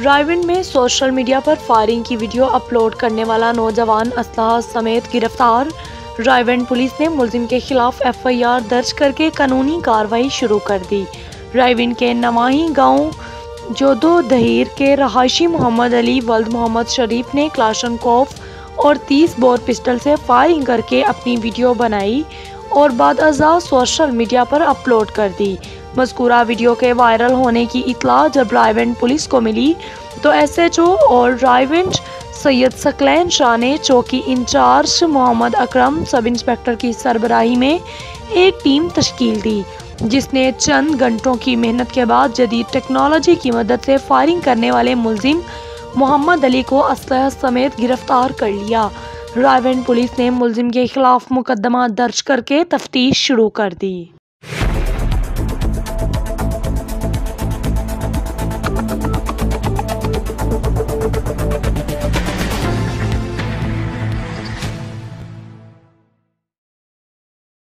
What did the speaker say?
रायविंड में social media पर firing की वीडियो अपलोड करने वाला नौजवान असलहा समेत गिरफ्तार। रायविंड पुलिस ने मुलजिम के खिलाफ एफआईआर दर्ज करके कानूनी कार्रवाई शुरू कर दी। रायविंड के नवाही गांव जोदो दहीर के रहायशी मोहम्मद अली वल्द मोहम्मद शरीफ ने क्लाशनकोफ और 30 बोर पिस्टल से फायरिंग करके अपनी वीडियो बनाई और बाद अज़ा सोशल मीडिया पर अपलोड कर दी। मज़कूरा वीडियो के वायरल होने की इत्तला जब रायविंड पुलिस को मिली तो एसएचओ और रायविंड सैयद सकलैन शाह ने चौकी in charge Mohammad Akram sub inspector की सरबराही में एक टीम तश्कील दी, जिसने चंद घंटों की मेहनत के बाद जदीद टेक्नोलॉजी की मदद से फायरिंग करने वाले मुलजिम मोहम्मद अली को असलहा समेत गिरफ्तार कर लिया। रायविंड पुलिस ने मुलजिम के खिलाफ मुकदमा दर्ज करके तफ्तीश शुरू कर दी।